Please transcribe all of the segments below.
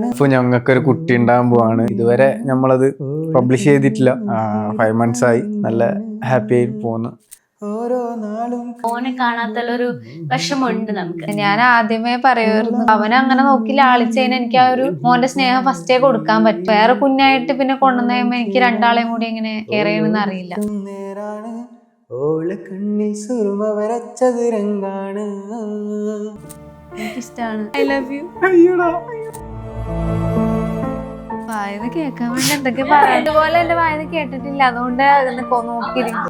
ഇപ്പൊ ഞങ്ങൾക്കൊരു കുട്ടി ഉണ്ടാകാൻ പോവാണ്. ഇതുവരെ നമ്മളത് പബ്ലിഷ് ചെയ്തിട്ടില്ല. 5 months ആയി. നല്ല ഹാപ്പി ആയി പോന്നു. മോനെ കാണാത്തൊരു വിഷമമുണ്ട് നമുക്ക്. ഞാൻ ആദ്യമേ പറയുമായിരുന്നു, അവനെ അങ്ങനെ നോക്കി ലാളിച്ചതിന് എനിക്ക് ആ ഒരു മോന്റെ സ്നേഹം ഫസ്റ്റേ കൊടുക്കാൻ പറ്റും. വേറെ കുഞ്ഞായിട്ട് പിന്നെ കൊണ്ടുവന്നു കഴിയുമ്പോ എനിക്ക് രണ്ടാളെയും കൂടി എങ്ങനെ കെയർ ചെയ്യണമെന്ന് അറിയില്ല. എനിക്കിഷ്ടാണ്. I love you. വായന കേൾക്കാൻ വേണ്ടി എന്തൊക്കെ പറയാം. അതുപോലെ എന്റെ വായന കേട്ടിട്ടില്ല, അതുകൊണ്ട് നോക്കിയിരിക്കും.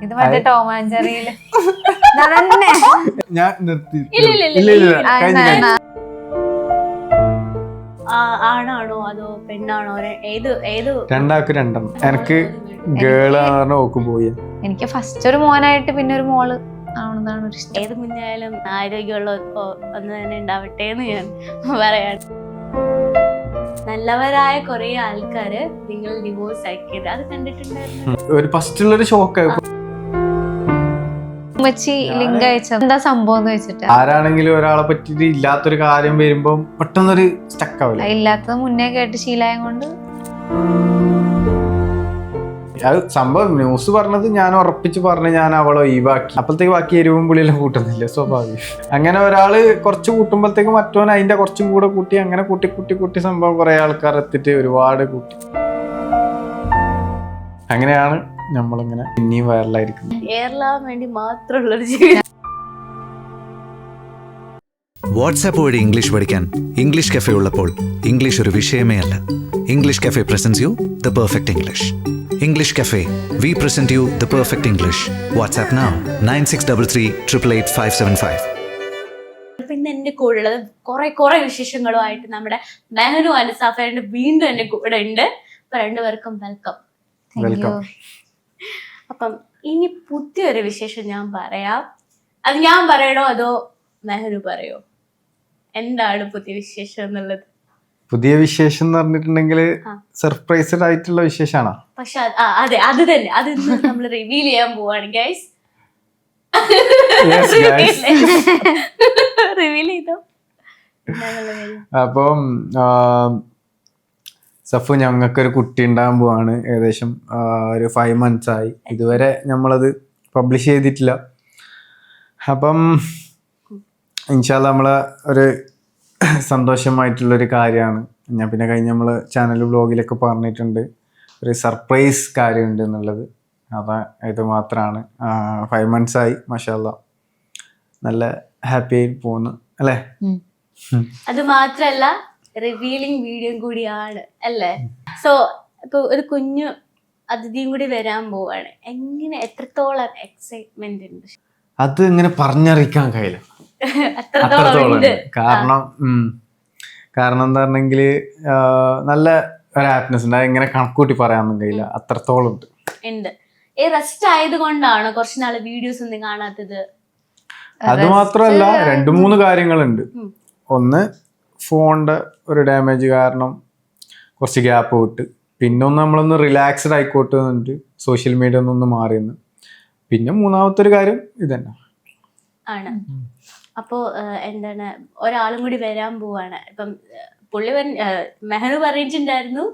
ഇത് മറ്റേ ടോം ആൻഡ് ജെറിയില് ഞാൻ നിർത്തി. ആണാണോ അതോ പെണ്ണാണോ? ഏത് രണ്ടാൾക്ക് രണ്ടെണ്ണം. എനിക്ക് ഗേള് ഓക്ക് പോയി. എനിക്ക് ഫസ്റ്റ് ഒരു മോനായിട്ട് പിന്നെ ഒരു മോള് ആവണമെന്നാണ് ഒരു ഇഷ്ടം. ഏത് കുഞ്ഞായാലും ആരോഗ്യമുള്ള ഒന്ന് തന്നെ ഉണ്ടാവട്ടെ എന്ന് ഞാൻ പറയാണ്. നല്ലവരായ കുറെ ആൾക്കാര് നിങ്ങൾ ഡിവോഴ്സ് ആക്കിയത് അത് കണ്ടിട്ടുണ്ടായിരുന്നു. ഒരു ഫസ്റ്റുള്ളൊരു ഷോക്ക്. ലിങ്ക് അയച്ചത് എന്താ സംഭവം എന്ന് വെച്ചിട്ട്, ആരാണെങ്കിലും ഒരാളെ പറ്റിട്ട് ഇല്ലാത്തൊരു കാര്യം വരുമ്പോ പെട്ടെന്നൊരു സ്റ്റക്ക് ആവില്ല. ഇല്ലാത്തത് മുന്നേ കേട്ട് ശീലായം കൊണ്ട് അത് സംഭവം ന്യൂസ് പറഞ്ഞത് ഞാൻ ഉറപ്പിച്ച് പറഞ്ഞ് ഞാൻ അവളെ ഒഴിവാക്കി. അപ്പോഴത്തേക്ക് ബാക്കി എരിവും പുളിയെല്ലാം കൂട്ടുന്നില്ല, സ്വാഭാവികം. അങ്ങനെ ഒരാള് കുറച്ച് കൂട്ടുമ്പോഴത്തേക്ക് മറ്റോൻ അതിന്റെ കുറച്ചും കൂടെ കൂട്ടി, അങ്ങനെ കൂട്ടി സംഭവം കുറെ ആൾക്കാർ എത്തിയിട്ട് ഒരുപാട് കൂട്ടി. അങ്ങനെയാണ് നമ്മളിങ്ങനെ പിന്നെയും വൈറലായിരിക്കുന്നത്. എയർലാവാൻ വേണ്ടി മാത്രമുള്ളൊരു ജീവിതം. വാട്സാപ്പ് വഴി ഇംഗ്ലീഷ് പഠിക്കാൻ ഇംഗ്ലീഷ് കഫേ ഉള്ളപ്പോൾ ഇംഗ്ലീഷ് ഒരു വിഷയമേ അല്ല. English cafe presents you the perfect English. English cafe, we present you the perfect English. WhatsApp now 9633388575. പിന്നെ എന്റെ കൂടെ ഉള്ളത് കുറെ വിശേഷങ്ങളുമായിട്ട് നമ്മുടെ മെഹനു അൻസാഫയുടെ വീണ്ടും എന്റെ കൂടെ ഉണ്ട്. അപ്പൊ രണ്ടുപേർക്കും വെൽക്കം. അപ്പം ഇനി പുതിയൊരു വിശേഷം ഞാൻ പറയാം. അത് ഞാൻ പറയണോ അതോ മെഹനു പറയോ? എന്താണ് പുതിയ വിശേഷം എന്നുള്ളത്? പുതിയ വിശേഷം എന്ന് പറഞ്ഞിട്ടുണ്ടെങ്കിൽ സർപ്രൈസ്ഡ് ആയിട്ടുള്ള വിശേഷമാണോ? പക്ഷെ അതെ, അത് തന്നെ. അത് നമ്മൾ റിവീൽ ചെയ്യാൻ പോവാണ് ഗൈസ്. റിവീൽ ചെയ്തോ. അപ്പം സഫു, ഞങ്ങൾക്കൊരു കുട്ടി ഉണ്ടാകാൻ പോവാണ്. ഏകദേശം ഒരു 5 months ആയി. ഇതുവരെ നമ്മളത് പബ്ലിഷ് ചെയ്തിട്ടില്ല. അപ്പം ഇൻഷാല്ലാ നമ്മളെ ഒരു സന്തോഷമായിട്ടുള്ളൊരു കാര്യമാണ്. ഞാൻ പിന്നെ കഴിഞ്ഞ നമ്മൾ ചാനൽ വ്ലോഗിലൊക്കെ പറഞ്ഞിട്ടുണ്ട്, ഒരു സർപ്രൈസ് കാര്യമുണ്ട് എന്നുള്ളത്. ഇത് മാത്രമാണ്. 5 months ആയി. മാഷാല്ലാ നല്ല ഹാപ്പി ആയി പോകുന്നു അല്ലേ? അത് മാത്രല്ല റിവീലിംഗ് വീഡിയോ കൂടിയാണ് അല്ലേ? സോ ഇപ്പൊ ഒരു കുഞ്ഞു അതിഥിയും കൂടി വരാൻ പോവാണ്. എത്രത്തോളം എക്സൈറ്റ്മെന്റ് ഉണ്ട്? അത് ഇങ്ങനെ പറഞ്ഞറിയിക്കാൻ കഴിയില്ല, അത്രത്തോളം ഉണ്ട്. കാരണം എന്താ പറഞ്ഞെങ്കിൽ നല്ല ഒരു ഹാപ്പിനെസ് ഉണ്ട്. ഇങ്ങനെ കണക്കൂട്ടി പറയാനൊന്നും കഴിയില്ല, അത്രത്തോളം ഉണ്ട്. റെസ്റ്റ് ആയത് കൊണ്ടാണ് കുറച്ച് നാള് വീഡിയോസ് ഒന്നും കാണാത്തത്? അത് മാത്രമല്ല, 2-3 കാര്യങ്ങളുണ്ട്. ഒന്ന്, ഫോണിന്റെ ഒരു ഡാമേജ് കാരണം കുറച്ച് ഗ്യാപ്പ് വിട്ട്. പിന്നെ ഒന്ന്, നമ്മളൊന്ന് റിലാക്സ്ഡ് ആയിക്കോട്ടെ എന്നിട്ട് സോഷ്യൽ മീഡിയ ഒന്നൊന്ന് മാറിയെന്ന്. പിന്നെ മൂന്നാമത്തെ ഒരു കാര്യം ഇതന്നെ ആണ്. അപ്പോ എന്താണ്, ഒരാളും കൂടി വരാൻ പോവാണ്. ഇപ്പം മെഹനു പറഞ്ഞിട്ടുണ്ടായിരുന്നു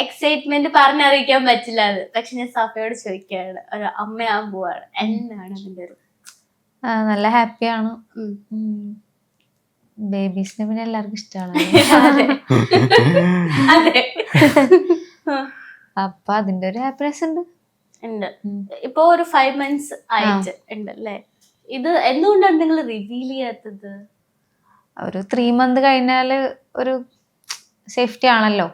എക്സൈറ്റ്മെന്റ് പറഞ്ഞറിയിക്കാൻ പറ്റില്ല അത്. പക്ഷെ ഞാൻ സഫയോട് ചോദിക്കുകയാണ്, ഒരു അമ്മയാവാൻ പോവാണ്, എന്താണ് അതിന്റെ ഒരു? നല്ല ഹാപ്പിയാണ്. ബേബീസിനെ പിന്നെ എല്ലാവർക്കും ഇഷ്ടമാണ്. അപ്പൊ അതിന്റെ ഒരു ഹാപ്പിനെസ് ഉണ്ട്. ഇപ്പൊ ഒരു 5 months ആയിട്ട് ഉണ്ടല്ലേ? ഇത് എന്തുകൊണ്ടാണ് നിങ്ങൾ റിവീൽ ചെയ്യാത്തത്? ഒരു 3 month കഴിഞ്ഞാല് ഒരു സേഫ്റ്റി ആണല്ലോ,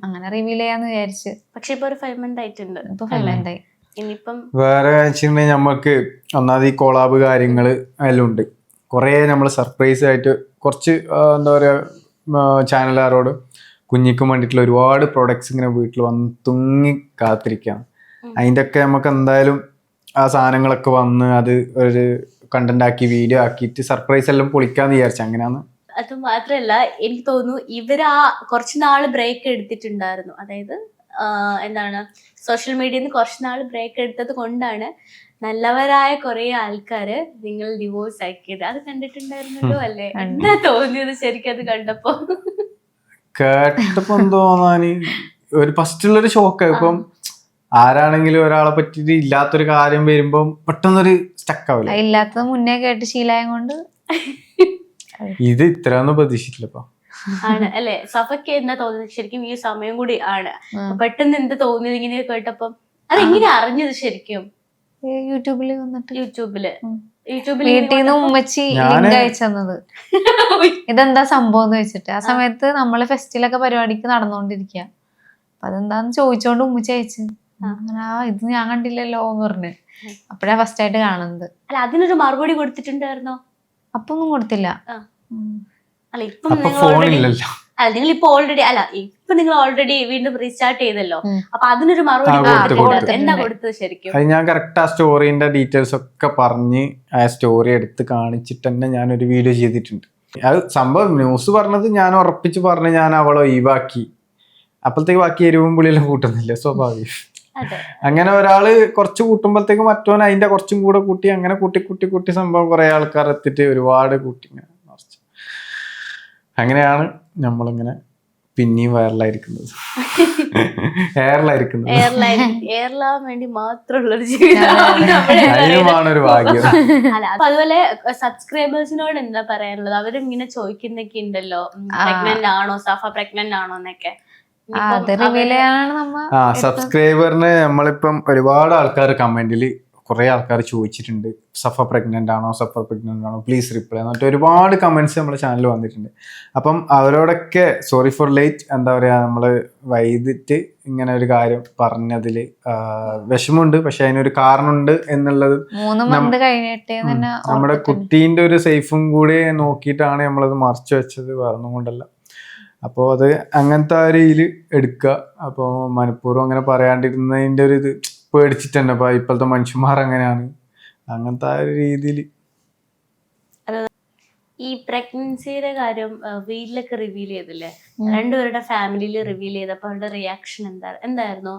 അങ്ങനെ റിവീൽ ചെയ്യാന്ന് വിചാരിച്ചു. പക്ഷെ ഇപ്പൊ ഒരു 5 month ആയിട്ടുണ്ട്. ഇപ്പൊ 5 month ആയി. ഇനിയിപ്പം വേറെ വെച്ചിട്ടുണ്ടെങ്കിൽ നമുക്ക് ഒന്നാമത് ഈ കൊളാബ് കാര്യങ്ങള് എല്ലാം ഉണ്ട്. കുറെ നമ്മൾ സർപ്രൈസ് ആയിട്ട് കുറച്ച് എന്താ പറയാ ചാനലുകാരോട് കുഞ്ഞിക്ക് വേണ്ടിയിട്ടുള്ള ഒരുപാട് പ്രൊഡക്ട്സ് ഇങ്ങനെ വീട്ടിൽ വന്ന് തുങ്ങി കാത്തിരിക്കുകയാണ്. അതിൻ്റെ ഒക്കെ നമുക്ക് എന്തായാലും ആ സാധനങ്ങളൊക്കെ വന്ന് അത് ഒരു കണ്ടന്റ് ആക്കി വീഡിയോ ആക്കിയിട്ട് സർപ്രൈസ് എല്ലാം പൊളിക്കാന്ന് വിചാരിച്ചു. അങ്ങനെയാണ്. അത് മാത്രല്ല, എനിക്ക് തോന്നുന്നു ഇവര് കുറച്ച് നാള് ബ്രേക്ക് എടുത്തിട്ടുണ്ടായിരുന്നു. അതായത് എന്താണ്, സോഷ്യൽ മീഡിയയിൽ നിന്ന് കുറച്ച് നാൾ ബ്രേക്ക് എടുത്തത് കൊണ്ടാണ് നല്ലവരായ കുറെ ആൾക്കാര് നിങ്ങൾ ഡിവോഴ്സ് ആക്കിയത് അത് കണ്ടിട്ടുണ്ടായിരുന്നല്ലോ അല്ലേ? എന്താ തോന്നിയത് ശരിക്കും അത് കണ്ടപ്പോ? കേട്ടപ്പോ തോന്നാന് ഒരു ഫസ്റ്റുള്ളൊരു ഷോക്ക്. ഇപ്പം ആരാണെങ്കിലും ഒരാളെ പറ്റിട്ട് ഇല്ലാത്തൊരു കാര്യം വരുമ്പോ പെട്ടെന്നൊരു സ്റ്റക്ക് ആവില്ല. ഇല്ലാത്തത് മുന്നേ കേട്ട് ശീലായം കൊണ്ട് ഇത് ഇത്രയൊന്നും പ്രതീക്ഷിച്ചില്ലപ്പോ. ആണ് അല്ലെ? സഫയ്ക്ക് എന്താ തോന്നുന്നത് ശരിക്കും ഈ സമയം കൂടി ആണ് പെട്ടെന്ന് എന്താ തോന്നിയത് ഇങ്ങനെ കേട്ടപ്പം? അതെങ്ങനെ അറിഞ്ഞത് ശരിക്കും? യൂട്യൂബില് വന്നിട്ട് യൂട്യൂബില് വീട്ടിൽ നിന്ന് ഉമ്മച്ചി ലിങ്ക് അയച്ചത് ഇതെന്താ സംഭവം എന്ന് വെച്ചിട്ട്. ആ സമയത്ത് നമ്മള് ഫെസ്റ്റിലൊക്കെ പരിപാടിക്ക് നടന്നുകൊണ്ടിരിക്കുക. അപ്പൊ അതെന്താന്ന് ചോദിച്ചോണ്ട് ഉമ്മച്ചി അയച്ചു. ഇത് ഞാൻ കണ്ടില്ലല്ലോ എന്ന് പറഞ്ഞു. അപ്പഴാ ഫസ്റ്റ് ആയിട്ട് കാണുന്നത്. അല്ല അതിനൊരു മറുപടി കൊടുത്തിട്ടുണ്ടായിരുന്നോ? അപ്പൊ ഒന്നും കൊടുത്തില്ല. അല്ല ഇപ്പം നിങ്ങൾ ഇപ്പൊ ഓൾറെഡി ഇപ്പൊ നിങ്ങൾ ഓൾറെഡി വീണ്ടും റീസ്റ്റാർട്ട് ചെയ്തല്ലോ. അപ്പൊ അതിനൊരു മറുപടി എന്താ കൊടുത്തത് ശരിക്കും? അത് ഞാൻ കറക്റ്റ് ആ സ്റ്റോറിന്റെ ഡീറ്റെയിൽസ് ഒക്കെ പറഞ്ഞ് ആ സ്റ്റോറി എടുത്ത് കാണിച്ചിട്ട് തന്നെ ഞാനൊരു വീഡിയോ ചെയ്തിട്ടുണ്ട്. അത് സംഭവം ന്യൂസ് പറഞ്ഞത് ഞാൻ ഉറപ്പിച്ച് പറഞ്ഞ് ഞാൻ അവളെ ഒഴിവാക്കി. അപ്പോഴത്തേക്ക് ബാക്കി എരിവും പുളിയെല്ലാം കൂട്ടുന്നില്ല, സ്വാഭാവികം. അങ്ങനെ ഒരാള് കുറച്ച് കൂട്ടുമ്പോഴത്തേക്ക് മറ്റോൻ അതിന്റെ കുറച്ചും കൂടെ കൂട്ടി, അങ്ങനെ കൂട്ടി സംഭവം കുറെ ആൾക്കാർ എത്തിയിട്ട് ഒരുപാട് കൂട്ടി നിറച്ചു. അങ്ങനെയാണ് നമ്മളിങ്ങനെ പിന്നെയും വൈറലായിരിക്കുന്നത്. എയർലാവാൻ വേണ്ടി മാത്രമുള്ളൊരു ജീവിതമാണ് ഒരു ഭാഗ്യം. അല്ല അതുപോലെ സബ്സ്ക്രൈബേഴ്സിനോട് എന്താ പറയാനുള്ളത്? അവരിങ്ങനെ ചോദിക്കുന്നൊക്കെ ഉണ്ടല്ലോ, പ്രഗ്നന്റ് ആണോ സഫ, പ്രഗ്നന്റ് ആണോ എന്നൊക്കെ. സബ്സ്ക്രൈബറിന് നമ്മളിപ്പം ഒരുപാട് ആൾക്കാർ കമന്റില് കുറെ ആൾക്കാർ ചോദിച്ചിട്ടുണ്ട്, സഫ പ്രഗ്നന്റ് ആണോ, പ്ലീസ് റിപ്ലൈ എന്നിട്ട് ഒരുപാട് കമന്റ്സ് നമ്മുടെ ചാനലിൽ വന്നിട്ടുണ്ട്. അപ്പം അവരോടൊക്കെ സോറി ഫോർ ലേറ്റ്, എന്താ പറയാ, നമ്മള് വൈകിട്ട് ഇങ്ങനെ ഒരു കാര്യം പറഞ്ഞതിൽ വിഷമമുണ്ട്. പക്ഷെ അതിനൊരു കാരണമുണ്ട് എന്നുള്ളത് നമ്മുടെ കുട്ടീന്റെ ഒരു സേഫും കൂടി നോക്കിയിട്ടാണ് നമ്മളത് മറച്ചു വെച്ചത്, വേറൊന്നും കൊണ്ടല്ല. അപ്പോൾ അത് അങ്ങനത്തെ ആ രീതിയിൽ എടുക്കുക. അപ്പോൾ മനഃപൂർവ്വം അങ്ങനെ പറയാണ്ടിരുന്നതിൻ്റെ ഒരു ഇത് പേടിച്ചിട്ട് തന്നെ ഇപ്പോഴത്തെ മനുഷ്യന്മാർ അങ്ങനെയാണ്, അങ്ങനത്തെ ആ ഒരു രീതിയിൽ. ഈ പ്രഗ്നൻസിയുടെ കാര്യം വീട്ടിലൊക്കെ റിവീൽ ചെയ്തില്ലേ, രണ്ടുപേരുടെ ഫാമിലിയിൽ റിവീൽ ചെയ്തപ്പോൾ അവരുടെ റിയാക്ഷൻ എന്തായിരുന്നു?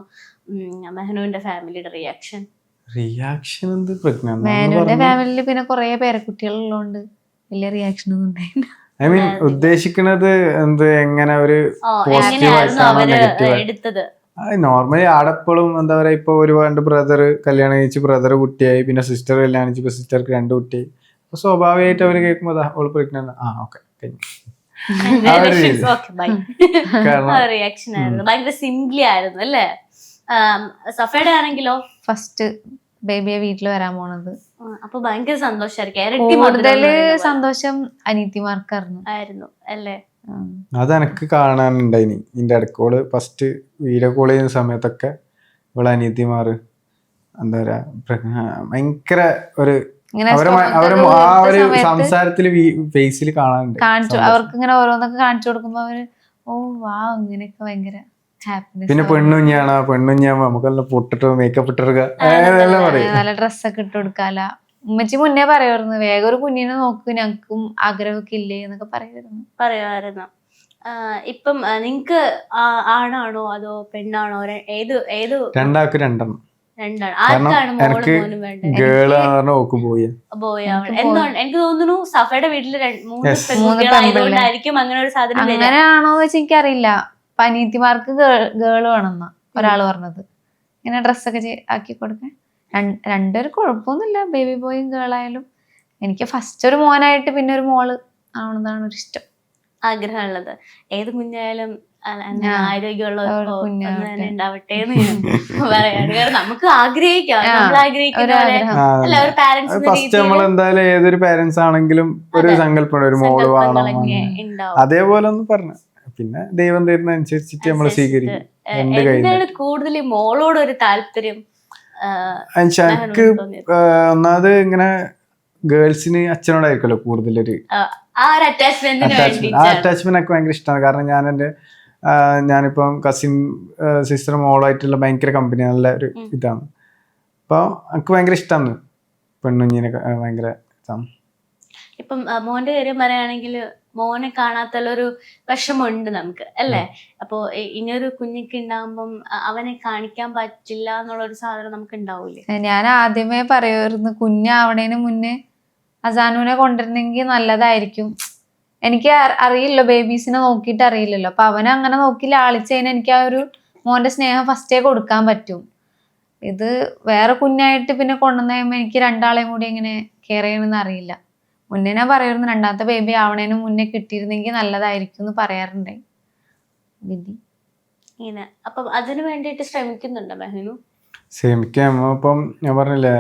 മെഹനുവിന്റെ ഫാമിലിയുടെ റിയാക്ഷൻ എന്ത് മെഹനുവിന്റെ ഫാമിലിയിൽ പിന്നെ കുറെ പേരക്കുട്ടികളുള്ളതുകൊണ്ട് വലിയ റിയാക്ഷൻ ഒന്നും ഉണ്ടായില്ല. ഐ മീൻ ഉദ്ദേശിക്കുന്നത് എന്ത്, എങ്ങനെ ഒരു പോസിറ്റീവ് ആയിട്ടാണോ നെഗറ്റീവ്? നോർമലി ആടെപ്പോഴും എന്താ പറയാ, ഇപ്പൊ ഒരുപാട് ബ്രദർ കല്യാണം കഴിച്ച് ബ്രദർ കുട്ടിയായി, പിന്നെ സിസ്റ്റർ കല്യാണം കഴിച്ചപ്പോ സിസ്റ്റർക്ക് 2 കുട്ടിയായി. അപ്പൊ സ്വാഭാവികമായിട്ട് അവര് കേൾക്കുമ്പോ ഓള് പ്രഗ്നന്റ്, ഓക്കെ റിയാക്ഷൻ ആയിരുന്നു. ഭയങ്കര സിംപ്ലി ആയിരുന്നു അല്ലേ? സഫയുടെ ആണെങ്കിലോ ഫസ്റ്റ് ബേബിയെ വീട്ടിൽ വരാൻ പോണത്. അപ്പൊ ഭയങ്കര സന്തോഷായിരിക്കും. കൂടുതല് സന്തോഷം അനിയത്തിമാർക്കായിരുന്നു അല്ലേ? അത് എനിക്ക് കാണാനുണ്ടായിനി. ഇതിന്റെ ഇടയ്ക്കോള് ഫസ്റ്റ് വീഡിയോ കോൾ ചെയ്യുന്ന സമയത്തൊക്കെ ഇവിടെ അനിയത്തിമാർ എന്താ പറയാ ഭയങ്കര ഒരു ആ ഒരു സംസാരത്തില് ഫേസിൽ കാണാനുണ്ട്. അവർക്ക് ഇങ്ങനെ ഓരോന്നൊക്കെ കാണിച്ചു കൊടുക്കുമ്പോ അവര് ഇങ്ങനെയൊക്കെ ഭയങ്കര ഹാപ്പിനെസ്. പിന്നെ പെണ്ണുഞ്ഞാകുമ്പോ നമുക്കെല്ലാം പൊട്ടിട്ട് മേക്കപ്പ് ഇട്ടെടുക്കുക, നല്ല ഡ്രസ്സൊക്കെ ഇട്ട് കൊടുക്കാല. ഉമ്മച്ചി മുന്നേ പറയുമായിരുന്നു, വേഗം ഒരു കുഞ്ഞിനെ നോക്ക്, ഞങ്ങൾക്കും ആഗ്രഹമൊക്കെ ഇല്ലേ എന്നൊക്കെ പറയുമായിരുന്നു. ഇപ്പം നിങ്ങക്ക് ആണാണോ അതോ പെണ്ണാണോ? രണ്ടാൾക്ക് രണ്ടെണ്ണം. എനിക്ക് തോന്നുന്നു സഫയുടെ വീട്ടില് 3 പെൺകുട്ടികളായതുകൊണ്ടായിരിക്കും അങ്ങനെ ഒരു സാധനം. അങ്ങനെയാണോ വെച്ച് എനിക്കറിയില്ല. അനിയത്തിമാർക്ക് ഗേള് വേണമെന്നാ ഒരാള് പറഞ്ഞത്. ഇങ്ങനെ ഡ്രസ്സൊക്കെ ആക്കി കൊടുക്കാൻ. രണ്ടുപേരും കുഴപ്പമൊന്നുമില്ല, ബേബി ബോയും ഗേളായാലും. എനിക്ക് ഫസ്റ്റ് ഒരു മോനായിട്ട് പിന്നെ ഒരു മോള് ആവണമെന്നാണ് ഒരു ഇഷ്ടം, ആഗ്രഹമുള്ളത്. ഏത് കുഞ്ഞായാലും ആരോഗ്യമുള്ള ഉണ്ടാവട്ടെ എന്ന് പറയാണ്. കാരണം നമുക്ക് ആഗ്രഹിക്കാം, നമ്മൾ എന്തായാലും ഏതൊരു പാരന്റ്സ് ആണെങ്കിലും ഒരു സങ്കല്പം ഒരു മോള് വേണം, അതേപോലെ ഒന്ന് പറഞ്ഞു. പിന്നെ ദൈവം തരുന്ന അനുസരിച്ചിട്ട് നമ്മൾ സ്വീകരിക്കും. എന്താണ് കൂടുതൽ മോളോട് ഒരു താല്പര്യം? എനിക്ക് ഒന്നാമത് ഇങ്ങനെ ഗേൾസിന് അച്ഛനോടായിരിക്കുമല്ലോ കൂടുതലൊരു അറ്റാച്ച്മെന്റ് ഒക്കെ ഭയങ്കര ഇഷ്ടമാണ്. കാരണം ഞാനിപ്പം കസിൻ സിസ്റ്റർ മോളായിട്ടുള്ള ഭയങ്കര കമ്പനി, നല്ല ഒരു ഇതാണ്. അപ്പൊ എനിക്ക് ഭയങ്കര ഇഷ്ടമാണ് പെണ്ണുഞ്ഞിനെ, ഭയങ്കര ഇതാണ്. ഇപ്പം മോന്റെ കാര്യം പറയുകയാണെങ്കിൽ മോനെ കാണാത്തുള്ളൊരു വിഷമമുണ്ട് നമുക്ക് അല്ലേ. അപ്പോ ഇനിയൊരു കുഞ്ഞിക്ക് ഉണ്ടാകുമ്പം അവനെ കാണിക്കാൻ പറ്റില്ല എന്നുള്ളൊരു സാധനം നമുക്ക് ഉണ്ടാവൂലേ? ഞാൻ ആദ്യമേ പറയുമായിരുന്നു കുഞ്ഞാവണേന് മുന്നേ അസാനുവിനെ കൊണ്ടുവരണമെങ്കിൽ നല്ലതായിരിക്കും. എനിക്ക് അറിയില്ല, ബേബീസിനെ നോക്കിയിട്ട് അറിയില്ലല്ലോ. അപ്പൊ അവനെ അങ്ങനെ നോക്കി ലാളിച്ചതിന് എനിക്ക് ആ ഒരു മോന്റെ സ്നേഹം ഫസ്റ്റേ കൊടുക്കാൻ പറ്റും. ഇത് വേറെ കുഞ്ഞായിട്ട് പിന്നെ കൊണ്ടുവന്ന് കഴിയുമ്പോൾ എനിക്ക് രണ്ടാളെയും കൂടി എങ്ങനെ കെയർ ചെയ്യണമെന്ന് അറിയില്ല. മുന്നേ ഞാൻ പറയായിരുന്നു രണ്ടാമത്തെ ബേബി ആവണേന് മുന്നേ കിട്ടിയിരുന്നെങ്കിൽ നല്ലതായിരിക്കും എന്ന് പറയാറുണ്ടായി. വിധി ഇങ്ങനെ അപ്പം അതിനു വേണ്ടിയിട്ട് ശ്രമിക്കുന്നുണ്ടോ മെഹനു? ശ്രമിക്കാം. ഇപ്പം ഞാൻ പറഞ്ഞില്ലേ,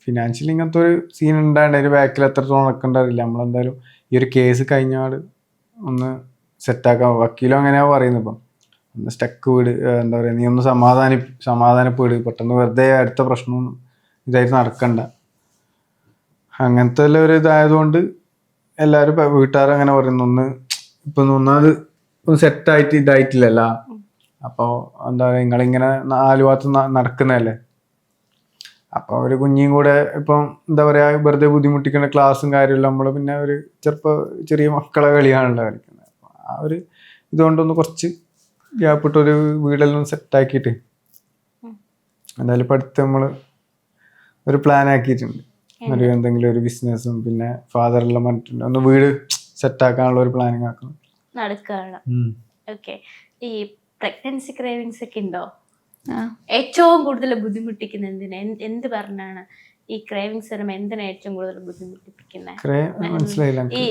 ഫിനാൻഷ്യലി ഇങ്ങനത്തെ ഒരു സീൻ ഉണ്ടായിട്ട് അതിന് ബാക്കിൽ എത്രത്തോളം നടക്കണ്ടറിയില്ല. നമ്മളെന്തായാലും ഈ ഒരു കേസ് കഴിഞ്ഞാൽ ഒന്ന് സെറ്റാക്കാം. വക്കീലും അങ്ങനെയാ പറയുന്നത്. ഇപ്പം ഒന്ന് സ്റ്റക്ക് വീട്, എന്താ പറയുക, നീ ഒന്ന് സമാധാനപ്പെട്, പെട്ടെന്ന് വെറുതെ അടുത്ത പ്രശ്നമൊന്നും ഇതായിട്ട് നടക്കണ്ട. അങ്ങനത്തെ ഒരു ഇതായതുകൊണ്ട് എല്ലാവരും വീട്ടുകാർ അങ്ങനെ പറയുന്നു. ഇപ്പം ഒന്നാമത് ഒന്ന് സെറ്റായിട്ട് ഇതായിട്ടില്ലല്ലോ. അപ്പോൾ എന്താ പറയുക, നിങ്ങളിങ്ങനെ 4 ഭാഗത്ത് നടക്കുന്നതല്ലേ. അപ്പോൾ ഒരു കുഞ്ഞിയും കൂടെ ഇപ്പം എന്താ പറയുക വെറുതെ ബുദ്ധിമുട്ടിക്കുന്ന ക്ലാസ്സും കാര്യമില്ല. നമ്മൾ പിന്നെ ഒരു ചെറിയ മക്കളെ കളിയാണല്ലോ കളിക്കുന്നത്. അപ്പോൾ ആ ഒരു ഇതുകൊണ്ടൊന്ന് കുറച്ച് ഗ്യാപ്പിട്ടൊരു വീടെല്ലാം സെറ്റാക്കിയിട്ട് എന്തായാലും ഇപ്പം അടുത്ത് നമ്മൾ ഒരു പ്ലാൻ ആക്കിയിട്ടുണ്ട്. ഒരു എന്തെങ്കിലും ഒരു ബിസിനസ്സും പിന്നെ ഫാദറെല്ലാം പറഞ്ഞിട്ടുണ്ട് ഒന്ന് വീട് സെറ്റാക്കാനുള്ള ഒരു പ്ലാനിങ് ആക്കണം നടക്കുകയാണ്. ഓക്കെ. ഈ പ്രഗ്നൻസി ക്രേവിങ്സ് ഒക്കെ ഉണ്ടോ? ഏറ്റവും കൂടുതൽ ബുദ്ധിമുട്ടിക്കുന്ന എന്ത് പറഞ്ഞാണ് ഈ ക്രേവിങ്സ് വരുമ്പോ എന്തിനാ ഏറ്റവും കൂടുതൽ ബുദ്ധിമുട്ടിപ്പിക്കുന്നത്? ഈ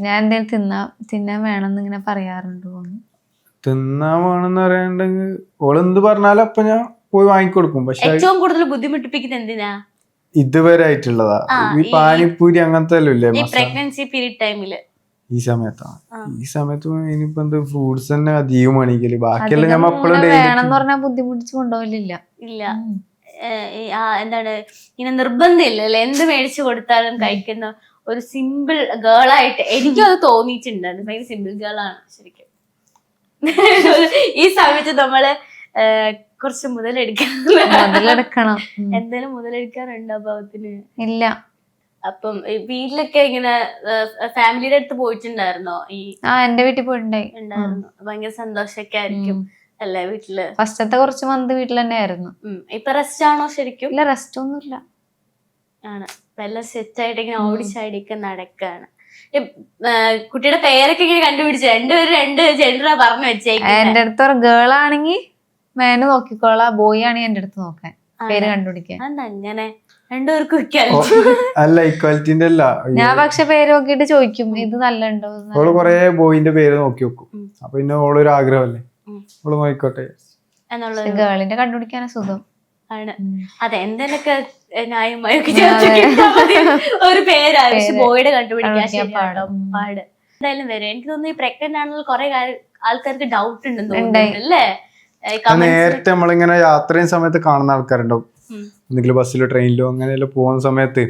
ഞാൻ എന്തെങ്കിലും തിന്നാൻ വേണമെന്ന് ഇങ്ങനെ പറയാറുണ്ട്. തിന്നാൻ വേണമെന്ന് പറയാണ്ടെങ്കിൽ ഓളെന്ത് പറഞ്ഞാലും അപ്പൊ ഞാൻ പോയി വാങ്ങിക്കൊടുക്കും. പക്ഷെ ഏറ്റവും കൂടുതൽ ബുദ്ധിമുട്ടിപ്പിക്കുന്ന എന്തിനാ ഇതുവരെ ആയിട്ടുള്ളതാ ഈ പാനിപ്പൂരി അങ്ങനത്തെ ഈ പ്രഗ്നൻസി പീരീഡ് ടൈമില്? ഈ സമയത്ത് ഇനിയിപ്പോ എന്ത് ഫ്രൂട്ട്സ് തന്നെ അധികം വേണിക്കല്. ബാക്കിയെല്ലാം ഞാൻ എപ്പോഴും വേണമെന്ന് പറഞ്ഞാൽ ബുദ്ധിമുട്ടിച്ച് കൊണ്ടുപോകില്ല. ഇല്ല, എന്താണ് ഇങ്ങനെ നിർബന്ധമില്ല അല്ലെ, എന്ത് മേടിച്ചു കൊടുത്താലും കഴിക്കുന്ന ഒരു സിമ്പിൾ ഗേൾ ആയിട്ട് എനിക്കും അത് തോന്നിയിട്ടുണ്ടായിരുന്നു. ഭയങ്കര സിമ്പിൾ ഗേൾ ആണ് ശരിക്കും. ഈ സമയത്ത് നമ്മള് കുറച്ച് മുതലെടുക്കണം. എന്തായാലും മുതലെടുക്കാറുണ്ടോ ഭാവത്തിന്? ഇല്ല. അപ്പം വീട്ടിലൊക്കെ ഇങ്ങനെ ഫാമിലിയുടെ അടുത്ത് പോയിട്ടുണ്ടായിരുന്നോ? എന്റെ വീട്ടിൽ പോയിട്ടുണ്ടായിരുന്നു. ഭയങ്കര സന്തോഷമൊക്കെ ആയിരിക്കും അല്ലേ വീട്ടില്? ഫസ്റ്റത്തെ കുറച്ച് മന്ത് വീട്ടിൽ തന്നെ ആയിരുന്നു. ഇപ്പൊ റെസ്റ്റ് ആണോ ശരിക്കും? ഇല്ല, റെസ്റ്റ് ഒന്നുമില്ല. ആണ് എല്ലാം സെറ്റ് ആയിട്ട് ഇങ്ങനെ ഓടിച്ചാടിയൊക്കെ നടക്കാണ്. കുട്ടിയുടെ പേരൊക്കെ ഇങ്ങനെ കണ്ടുപിടിച്ചു? രണ്ട് ജെൻഡറാ പറഞ്ഞു വെച്ചേക്കും. എന്റെ അടുത്ത് ഒരു ഗേൾ ആണെങ്കിൽ മേനു നോക്കിക്കോളാം, ബോയ് ആണെങ്കിൽ എന്റെ അടുത്ത് നോക്കാൻ പേര് കണ്ടുപിടിക്കാൻ. അങ്ങനെ രണ്ടുപേർക്കും അല്ല ഇക്വാലിറ്റിന്റെ അല്ല. ഞാൻ പക്ഷെ പേര് നോക്കിയിട്ട് ചോദിക്കും ഇത് നല്ലുണ്ടോ. ഓള് കൊറേ ബോയിന്റെ പേര് നോക്കി വെക്കും. അപ്പൊ പിന്നെ ഓളൊരു ആഗ്രഹമല്ലേ, ഓള് നോക്കിക്കോട്ടെ എന്നുള്ളത്. ഗേളിന്റെ കണ്ടുപിടിക്കാനാ സുഖം ആണ്. അതെ, എന്തെങ്കിലുമൊക്കെ ന്യായമായൊക്കെ ഒരു പേരാണ്. പക്ഷെ ബോയുടെ കണ്ടുപിടിക്കാൻ പാട് എന്തായാലും വരും. എനിക്ക് തോന്നുന്നു ഈ പ്രഗ്നന്റ് ആണെങ്കിൽ കുറെ ആൾക്കാർക്ക് ഡൗട്ട് ഉണ്ടെന്ന് തോന്നുന്നു അല്ലേ? നേരത്തെ നമ്മളിങ്ങനെ യാത്രയും സമയത്ത് കാണുന്ന ആൾക്കാരുണ്ടാവും. എന്തെങ്കിലും ബസ്സിലോ ട്രെയിനിലോ അങ്ങനെയെല്ലാം പോകുന്ന സമയത്ത്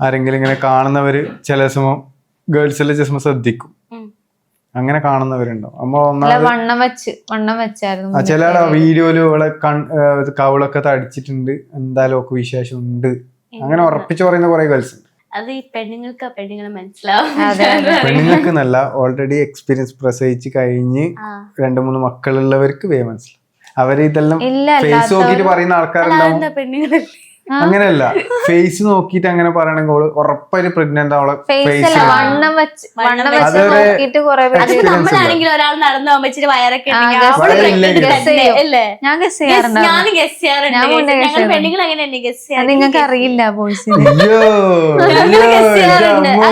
ആരെങ്കിലും ഇങ്ങനെ കാണുന്നവര് ചില സമയം ഗേൾസിലെ ചിലപ്പോൾ ശ്രദ്ധിക്കും. അങ്ങനെ കാണുന്നവരുണ്ടാവും. ചില വീഡിയോയില് അവളെ കവളൊക്കെ തടിച്ചിട്ടുണ്ട്, എന്തായാലും ഒക്കെ വിശേഷം ഉണ്ട്, അങ്ങനെ ഉറപ്പിച്ചു പറയുന്ന കുറെ ഗേൾസ് ഉണ്ട്. അത് ഈ പെണ്ണുങ്ങളെ മനസ്സിലാവും. പെണ്ണുങ്ങൾക്ക് നല്ല ഓൾറെഡി എക്സ്പീരിയൻസ് പ്രസവിച്ച് കഴിഞ്ഞ് 2-3 മക്കളുള്ളവർക്ക് വേ മനസ്സിലാവും. അവര് ഇതെല്ലാം ഫേസ് നോക്കിട്ട് പറയുന്ന ആൾക്കാരുണ്ടാവും. അങ്ങനെയല്ല, ഫേസ് നോക്കിട്ട് അങ്ങനെ പറയണെങ്കിൽ ഉറപ്പായിട്ട് പ്രഗ്നന്റ് അവളെ നമ്മളാണെങ്കിൽ ഒരാൾ നടന്നു പോകുമ്പോ ഇച്ചിരി വയറൊക്കെ പെണ്ണുങ്ങൾ അങ്ങനെ നിങ്ങൾക്ക് അറിയില്ല ബോയ്സ്.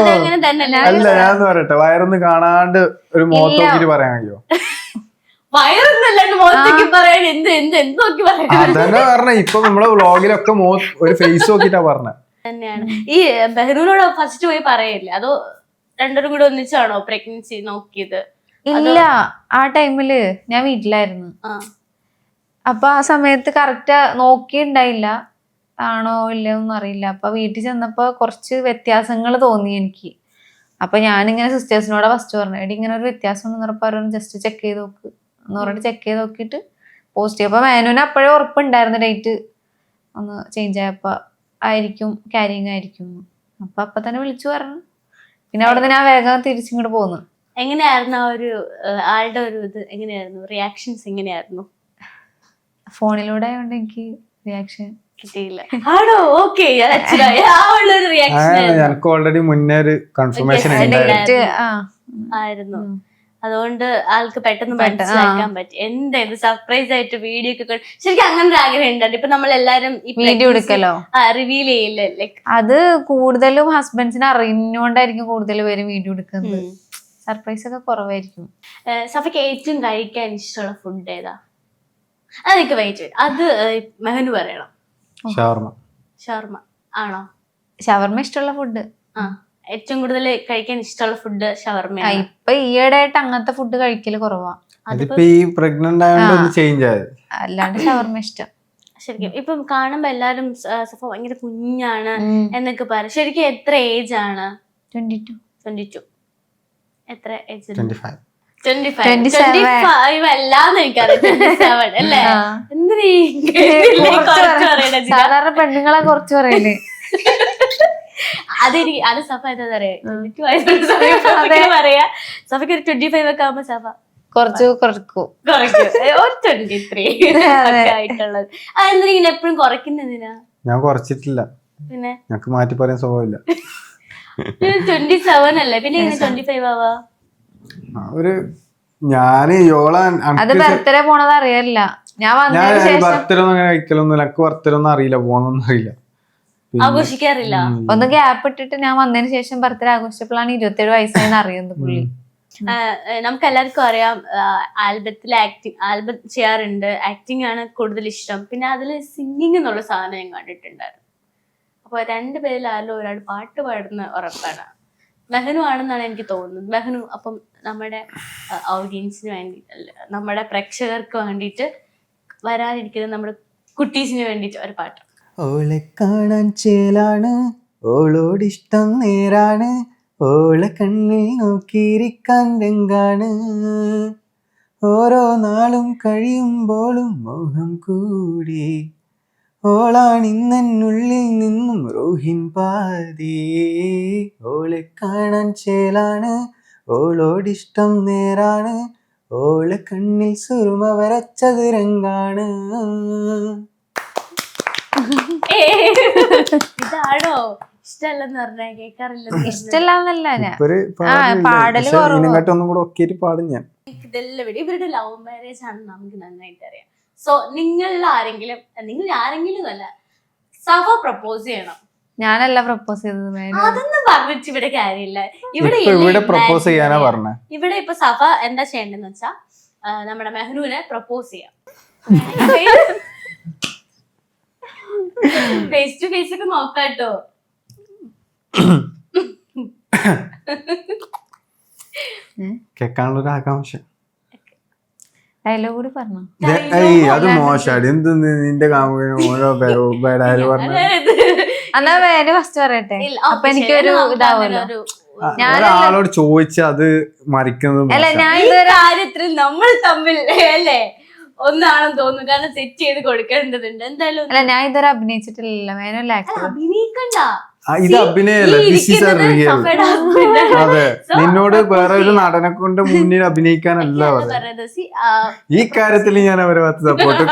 അതങ്ങനെ തന്നെ. അല്ല ഞാൻ പറയട്ടെ, വയറൊന്നും കാണാണ്ട് ഒരു മുഖത്ത് നോക്കിട്ട് പറയാൻ കഴിയോ? അതന്നെ പറഞ്ഞ ഇപ്പൊ നമ്മളെ വ്ളോഗിലൊക്കെ ഒരു ഫേസ് നോക്കിട്ടാ പറഞ്ഞ തന്നെയാണ്. ഈ ബെഹ്റൂനോട് ഫസ്റ്റ് പോയി പറയില്ലേ, അതോ രണ്ടുപേരും കൂടെ ഒന്നിച്ചാണോ പ്രഗ്നൻസി നോക്കിയത്? ഇല്ല, ആ ടൈമില് ഞാൻ വീട്ടിലായിരുന്നു. അപ്പൊ ആ സമയത്ത് കറക്റ്റ് നോക്കിണ്ടായില്ല, ആണോ ഇല്ലയൊന്നും അറിയില്ല. അപ്പൊ വീട്ടിൽ ചെന്നപ്പോ കുറച്ച് വ്യത്യാസങ്ങൾ തോന്നി എനിക്ക്. അപ്പൊ ഞാനിങ്ങനെ സിസ്റ്റേഴ്സിനോട് ഫസ്റ്റ് പറഞ്ഞു, എടി ഇങ്ങനെ ഒരു വ്യത്യാസം ഉണ്ടെന്ന് പറഞ്ഞപ്പോൾ ജസ്റ്റ് ചെക്ക് ചെയ്ത് നോക്ക് എന്ന് പറഞ്ഞിട്ട് ചെക്ക് ചെയ്ത് നോക്കിയിട്ട് പോസിറ്റീവ്. അപ്പൊ മേനുവിന് അപ്പോഴേ ഉറപ്പുണ്ടായിരുന്നു ഡേറ്റ് ഒന്ന് ചേഞ്ച് ആയപ്പോ ആയിരിക്കും, ക്യാരിങ് ആയിരിക്കും. അപ്പൊ തന്നെ വിളിച്ചു പറഞ്ഞു. പിന്നെ അവിടെ നിന്ന് ഞാൻ വേഗം തിരിച്ചിങ്ങോട്ട് പോന്നു. എങ്ങനെയായിരുന്നു ആ ഒരു ആളുടെ ഒരു ഇത് എങ്ങനെയായിരുന്നു, റിയാക്ഷൻസ് എങ്ങനെയായിരുന്നു? ഫോണിലൂടെ ആയതുകൊണ്ട് എനിക്ക് റിയാക്ഷൻ കിട്ടിയില്ല. ആണോ? ഓക്കെ, ആ ഉള്ളൊരു റിയാക്ഷൻ എനിക്ക് ഓൾറെഡി മുന്നേ ഒരു കൺഫർമേഷൻ ആയിരുന്നു. അതുകൊണ്ട് ആൾക്ക് പെട്ടെന്ന് മനസ്സിലാക്കാൻ പറ്റി എന്തായത് സർപ്രൈസ് ആയിട്ട് വീഡിയോ ഒക്കെ. ശരിക്കും അങ്ങനെ ഒരു ആഗ്രഹം ഉണ്ടായിരുന്നു. ഇപ്പൊ നമ്മളെല്ലാരും വീഡിയോ എടുക്കലോ റിവീൽ ചെയ്യില്ലേ, ലൈക്ക് അത് കൂടുതലും ഹസ്ബൻഡ്സിനെ അറിഞ്ഞുകൊണ്ടായിരിക്കും കൂടുതൽ പേര് വീഡിയോ എടുക്കുന്നത്. സർപ്രൈസ് ഒക്കെ കുറവായിരിക്കും. സഫയ്ക്ക് ഏറ്റവും കഴിക്കാൻ ഇഷ്ടമുള്ള ഫുഡ് ഏതാ? അതൊക്കെ വെയിറ്റ് അത് മെഹനു പറയണം. ഷവർമ ആണോ? ഷവർമ ഇഷ്ടമുള്ള ഫുഡ്. ആ, ഏറ്റവും കൂടുതൽ കഴിക്കാൻ ഇഷ്ടമുള്ള ഫുഡ് ഷവർമ. ഇപ്പൊ ഈയിടെയായിട്ട് അങ്ങനത്തെ ഫുഡ് കഴിക്കല് കുറവാ. അതിപ്പോ ഈ പ്രഗ്നന്റ് ആയതുകൊണ്ട് ചേഞ്ച് ആയത്. അല്ലാണ്ട് ഷവർമ ഇഷ്ടം. ശരിക്കും ഇപ്പം കാണുമ്പോ എല്ലാരും സഫ ഭയങ്കര കുഞ്ഞാണ് എന്നൊക്കെ പറയും. ശരിക്കും എത്ര ഏജ് ആണ്? 22. എത്ര ഏജ്? 25 അല്ലാന്ന് എനിക്കറിയാം. 27 അല്ലേ? സാധാരണ പെണ്ണുങ്ങളെ കുറച്ച് പറയല്. അതെനിക്ക് അത് സഫ എന്താ പറയാ, സഫയ്ക്ക് ഒരു 25 ഒക്കെ ആവുമ്പോ സഫ കുറച്ച് കുറക്കും. ഒരു 23 ആയിട്ടുള്ളത്. അതെന്തിനാ എപ്പോഴും കുറയ്ക്കുന്നതിനാ? ഞാൻ കുറച്ചിട്ടില്ല. പിന്നെ ഞങ്ങക്ക് മാറ്റി പറയാൻ സ്വഭാവമില്ല. 27 അല്ലേ, പിന്നെ 25 ആവാ? ഒരു ഞാന് അത് ബർത്ത്ഡേ പോണത് അറിയില്ല. ഞാൻ വന്നതിന് ശേഷം ബർത്ത്ഡേ ഒന്നും അങ്ങനെ കഴിക്കലൊന്നുമില്ല. എനിക്ക് ബർത്ത്ഡേ ഒന്നും അറിയില്ല, പോന്നൊന്നും അറിയില്ല, ആഘോഷിക്കാറില്ല. ഒന്ന് ഗ്യാപ്പ് ഇട്ടിട്ട് ഞാൻ വന്നതിന് ശേഷം ബർത്ത്ഡേ ആഘോഷിച്ചപ്പോഴാണ് 27 വയസ്സായെന്ന് അറിയുന്നത് പുള്ളി. നമുക്ക് എല്ലാവർക്കും അറിയാം ആൽബത്തിൽ ആൽബം ചെയ്യാറുണ്ട്. ആക്ടിങ് ആണ് കൂടുതൽ ഇഷ്ടം. പിന്നെ അതിൽ സിംഗിങ് എന്നുള്ള സാധനം ഞാൻ കണ്ടിട്ടുണ്ടായിരുന്നു. അപ്പൊ രണ്ടുപേരിൽ ആരോ ഒരാൾ പാട്ട് പാടുന്ന ഉറപ്പാണ്. മെഹനു ആണെന്നാണ് എനിക്ക് തോന്നുന്നത്. മെഹനു അപ്പം നമ്മുടെ ഓഡിയൻസിന് വേണ്ടിയിട്ടല്ല, നമ്മുടെ പ്രേക്ഷകർക്ക് വേണ്ടിയിട്ട് വരാനിരിക്കുന്ന നമ്മുടെ കുട്ടീസിന് വേണ്ടിയിട്ട് ഒരു പാട്ട്. ഓളെ കാണാൻ ചേലാണ്, ഓളോടിഷ്ടം നേരാണ്, ഓളെ കണ്ണിൽ നോക്കിയിരിക്കാൻ രംഗാണ്, ഓരോ നാളും കഴിയുമ്പോഴും മോഹം കൂടി, ഓളാണിന്നുള്ളിൽ നിന്നും റൂഹിൻ പാതി, ഓളെ കാണാൻ ചേലാണ്, ഓളോടിഷ്ടം നേരാണ്, ഓളെ കണ്ണിൽ സുറുമ വരച്ചത് രംഗാണ്. ഇതാണോ ഇഷ്ടല്ലെന്ന് പറഞ്ഞാ? കേൾക്കാറില്ല. ഇഷ്ടല്ലാന്നല്ല, പാടല് ഒന്നും കൂടെ ഒക്കെയായിട്ട് പാടും ഞാൻ. ഇതെല്ലാം ഇവരുടെ ലവ് മാരേജ് ആണെന്ന് നമുക്ക് നന്നായിട്ട് അറിയാം. സോ നിങ്ങൾ ആരെങ്കിലും അല്ല, സഫ പ്രപ്പോസ് ചെയ്യണം. ഞാനല്ല പ്രപ്പോസ് ചെയ്തത്. അതൊന്നും പറഞ്ഞിട്ട് ഇവിടെ കാര്യമില്ല. ഇവിടെ പ്രപ്പോസ് ചെയ്യാനാ പറഞ്ഞ. ഇവിടെ ഇപ്പൊ സഫ എന്താ ചെയ്യേണ്ടതെന്ന് വെച്ചാ നമ്മുടെ മെഹ്നുവിനെ പ്രപ്പോസ് ചെയ്യാം. ഫേസ് ടു ഫേസ് ഒക്കെ നോക്കാട്ടോ. കേൾക്കാനുള്ള ഒരു ആകാംക്ഷ. ഡയലോഗ് കൂടി പറഞ്ഞു. അത് മോശാടി. എന്ത് നിന്റെ കാമുകനും ഓരോ ബേഡാര് പറഞ്ഞു. എന്നാ വേറെ ഫസ്റ്റ് പറയട്ടെ, അപ്പൊ എനിക്കൊരു ഇതാവുമല്ലോ. ഒരാളോട് ചോദിച്ച അത് മറിക്കുന്നത് അല്ല, ഞാൻ കാര്യത്തിൽ നമ്മൾ തമ്മിൽ അല്ലേ ഒന്നാണെന്ന് തോന്നുന്നു. കാരണം സെറ്റ് ചെയ്ത് കൊടുക്കേണ്ടതുണ്ട് എന്തായാലും. അല്ല, ഞാൻ ഇതുവരെ അഭിനയിച്ചിട്ടില്ല. വേനല്ല അഭിനയിക്കണ്ട, ഇത് അഭിനയല്ല, ദിസ് ഈസ് എ റിയൽ. അതെ, നിന്നോട് വേറെ ഒരു നടനെ കൊണ്ട് മുന്നിൽ അഭിനയിക്കാനല്ല പറയുന്നത്. ഈ കാര്യത്തിൽ ഞാൻ അവരെ സപ്പോർട്ട്.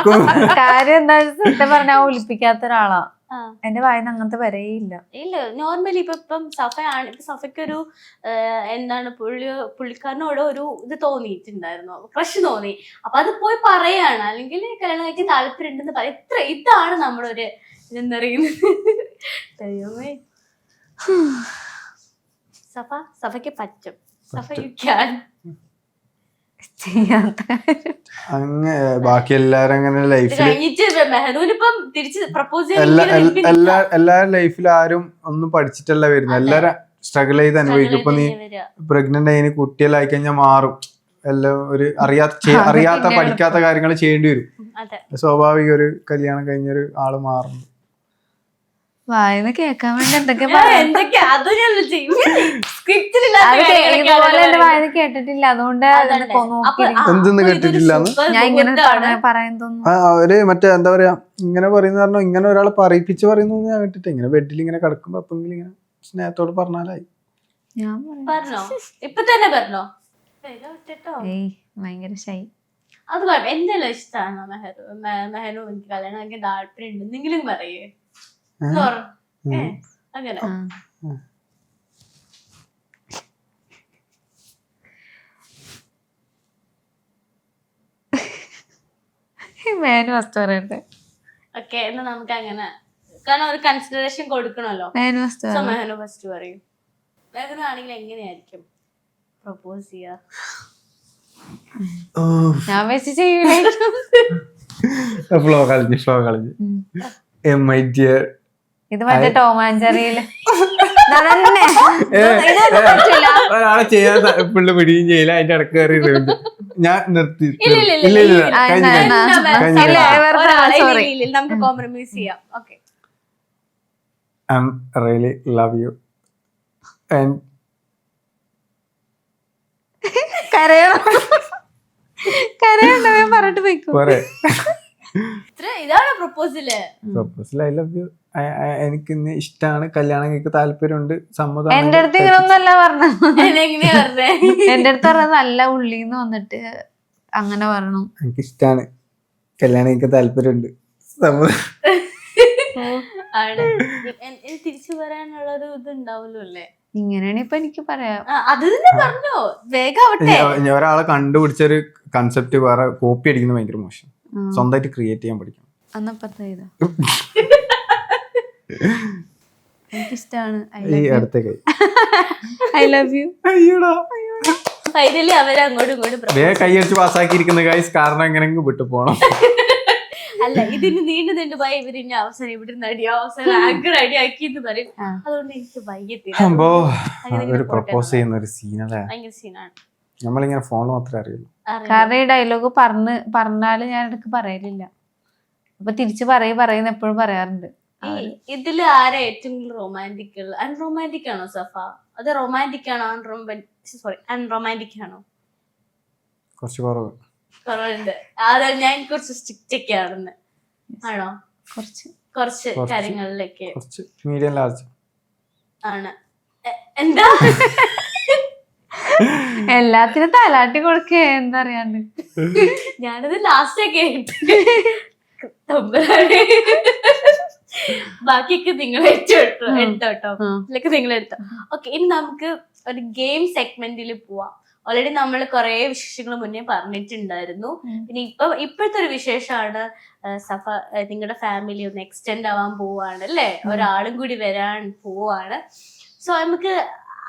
കാര്യം എന്താ സത്യം പറഞ്ഞാൽ ഒളിപ്പിക്കാത്ത ഒരാളാ. എന്റെ വായന അങ്ങനത്തെ വരെയില്ല. ഇല്ല, നോർമലി ഇപ്പം സഫയാണ്. ഇപ്പൊ സഫയ്ക്കൊരു എന്താണ് പുള്ളിക്കാരനോട് ഒരു ഇത് തോന്നിയിട്ടുണ്ടായിരുന്നു, ക്രഷ് തോന്നി. അപ്പൊ അത് പോയി പറയാണ്, അല്ലെങ്കിൽ കല്യാണം കഴിച്ച് താല്പര്യം ഉണ്ടെന്ന് പറയാം. ഇതാണ് നമ്മുടെ ഒരു ഇതെന്നറിയുന്നത്. ദൈവമേ, സഫയ്ക്ക് പറ്റും. അങ്ങനെ ബാക്കി എല്ലാരും അങ്ങനെ ലൈഫിൽ എല്ലാരും ലൈഫിൽ ആരും ഒന്നും പഠിച്ചിട്ടല്ല വരുന്നത്. എല്ലാരും സ്ട്രഗിൾ ചെയ്ത് അനുഭവിക്കും. ഇപ്പൊ നീ പ്രഗ്നന്റ് ആയി കുട്ടികളായി കഴിഞ്ഞാൽ മാറും. എല്ലാം ഒരു അറിയാത്ത പഠിക്കാത്ത കാര്യങ്ങൾ ചെയ്യേണ്ടി വരും. സ്വാഭാവിക ഒരു കല്യാണം കഴിഞ്ഞൊരു ആള് മാറും. വായന കേക്കാൻ വേണ്ടി എന്തൊക്കെ വായന കേട്ടിട്ടില്ല, അതുകൊണ്ട് എന്തെന്ന് കേട്ടിട്ടില്ല. ഞാൻ ഇങ്ങനെ പറയാൻ തോന്നുന്നു. അവര് മറ്റേ എന്താ പറയാ, ഇങ്ങനെ പറയുന്ന പറഞ്ഞ ഇങ്ങനെ ഒരാളെ പറയിപ്പിച്ച് പറയുന്നു ഞാൻ കേട്ടിട്ട്. ഇങ്ങനെ ബെഡിൽ ഇങ്ങനെ കിടക്കുമ്പോ എപ്പോഴെങ്കിലും ഇങ്ങനെ സ്നേഹത്തോട് പറഞ്ഞാലായി. ഞാൻ പറയാം. പറഞ്ഞോ, ഇപ്പൊ തന്നെ പറഞ്ഞോ. വേഗ വിട്ടോ. ഏയ് ഭയങ്കര ഷൈ. അത് കുഴപ്പം, എന്തെല്ലാം ഇഷ്ടമാണോ മെഹനു എനിക്ക് കല്യാണം എനിക്ക് താല്പര്യം ഉണ്ട് എന്തെങ്കിലും പറയേ. അങ്ങനെ മേനു ഫസ്റ്റ് പറയട്ടെ. ഓക്കെ, എന്നാ നമുക്ക് അങ്ങനെ, കാരണം ഒരു കൺസിഡറേഷൻ കൊടുക്കണല്ലോ. Menu first so menu first പറയും. മെഹനു ആണെങ്കിൽ എങ്ങനെയായിരിക്കും പ്രപ്പോസ് ചെയ്യാ? ഞാൻ വെച്ച് ചെയ്യൂല. ഫ്ലോ കളഞ്ഞു my dear. ഇത് മറ്റേ ടോമാഞ്ചറിയില് ഒരാളെ ചെയ്യാൻ പുള്ളി പിടിയും ചെയ്യില്ല, അതിന്റെ ഇടക്ക് കയറി ഞാൻ നിർത്തി. നമുക്ക് കോംപ്രമൈസ് ചെയ്യാം. Okay, I really love you and കരയണ്ടോ പറഞ്ഞിട്ട് പോയിക്കോ. ഇതാണ് proposal. Proposal I love U, എനിക്ക് ഇന്ന് ഇഷ്ടമാണ്, കല്യാണം എനിക്ക് താല്പര്യമുണ്ട്, സമ്മതം. എന്റെ അടുത്ത് ഇങ്ങനൊന്നല്ല പറഞ്ഞു. എങ്ങനെയാ പറഞ്ഞേ? എന്റെ അടുത്ത് പറഞ്ഞത് നല്ല ഉള്ളിന്ന് വന്നിട്ട് അങ്ങനെ പറഞ്ഞു. എനിക്ക് ഇഷ്ടമാണ്, കല്യാണം എനിക്ക് താല്പര്യമുണ്ട്, സമ്മതം. ആണ് തിരിച്ചു പറയാനുള്ള ഒരു ഇത് ഉണ്ടാവല്ലോ അല്ലേ? ഇങ്ങനെയാണ് ഇപ്പൊ എനിക്ക് പറയാം. അത് തന്നെ പറഞ്ഞോ, വേഗാവട്ടെ. ഒരാളെ കണ്ടുപിടിച്ചൊരു കൺസെപ്റ്റ് വേറെ കോപ്പി അടിക്കുന്നത് ഭയങ്കര മോശം. സ്വന്തമായിട്ട് ക്രിയേറ്റ് ചെയ്യാൻ പഠിക്കണം. അന്നപ്പുറത്തെ ഇതാ എനിക്കിഷ്ടാണ്. ഈ അടുത്ത കൈ ഐ ലവ് യു. അയ്യോടാ, ഫൈനലി അവരെ അങ്ങോട്ടും ഇങ്ങോട്ടും വേഗം കൈ അടിച്ച് പാസ്സാക്കിയിരിക്കുന്ന ഗൈസ്, കാരണം എങ്ങനെയെങ്കിലും വിട്ടു പോണം. അല്ല, ഇതിന് നീണ്ടു പോയി ഇവര് ഇനി അവസാനം ഇവിടെ അവസാനം ആങ്കർ അടി ആക്കി എന്ന് പറയും. അതുകൊണ്ട് എനിക്ക് വൈകത്തില്ല. അപ്പോ ഒരു പ്രപ്പോസ് ചെയ്യുന്ന ഒരു സീനല്ലേ, ഭയങ്കര സീനാണ്. നമ്മളിങ്ങനെ ഫോണിൽ മാത്രമേ അറിയുള്ളൂ. കാരണം ഈ ഡയലോഗ് പറഞ്ഞാല് ഞാൻ ഇടയ്ക്ക് പറയലില്ല. അപ്പൊ തിരിച്ച് പറയുന്ന എപ്പോഴും പറയാറുണ്ട്. ഇതില് ആരാ ഏറ്റവും കൂടുതൽ റൊമാൻറ്റിക് ഉള്ളത്? അൺറൊമാൻറ്റിക് ആണോ സഫ? അത് റൊമാൻറ്റിക് ആണോ അൺറൊമാൻറ്റിക് ആണോ? കുറച്ച് കുറവ് കുറവുണ്ട്. അതെ, ഞാൻ കുറച്ച് സ്ട്രിക്റ്റ് ഒക്കെ ആണെന്ന്. ആണോ? കുറച്ച് കാര്യങ്ങളിലൊക്കെ കുറച്ച് മീഡിയം ലാർജ് ആണ്. എന്താ എല്ലാത്തിനും തലാട്ടി കൊടുക്കേ, എന്താ അറിയാണ്ട്. ഞാനത് ലാസ്റ്റ് ഒക്കെ ബാക്കിയൊക്കെ നിങ്ങൾ എടുത്തോട്ടോ, ഇതിലൊക്കെ നിങ്ങൾ എടുത്തോ. ഓക്കെ, ഇനി നമുക്ക് ഒരു ഗെയിം സെഗ്മെന്റിൽ പോവാം. ഓൾറെഡി നമ്മൾ കുറെ വിശേഷങ്ങൾ മുന്നേ പറഞ്ഞിട്ടുണ്ടായിരുന്നു. പിന്നെ ഇപ്പോഴത്തെ ഒരു വിശേഷമാണ് സഫ, നിങ്ങളുടെ ഫാമിലി ഒന്ന് എക്സ്റ്റെൻഡ് ആവാൻ പോവാണ് അല്ലേ, ഒരാളും കൂടി വരാൻ പോവാണ്. സോ നമുക്ക്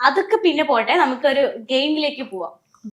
അതൊക്കെ പിന്നെ പോട്ടെ, നമുക്കൊരു ഗെയിമിലേക്ക് പോവാം.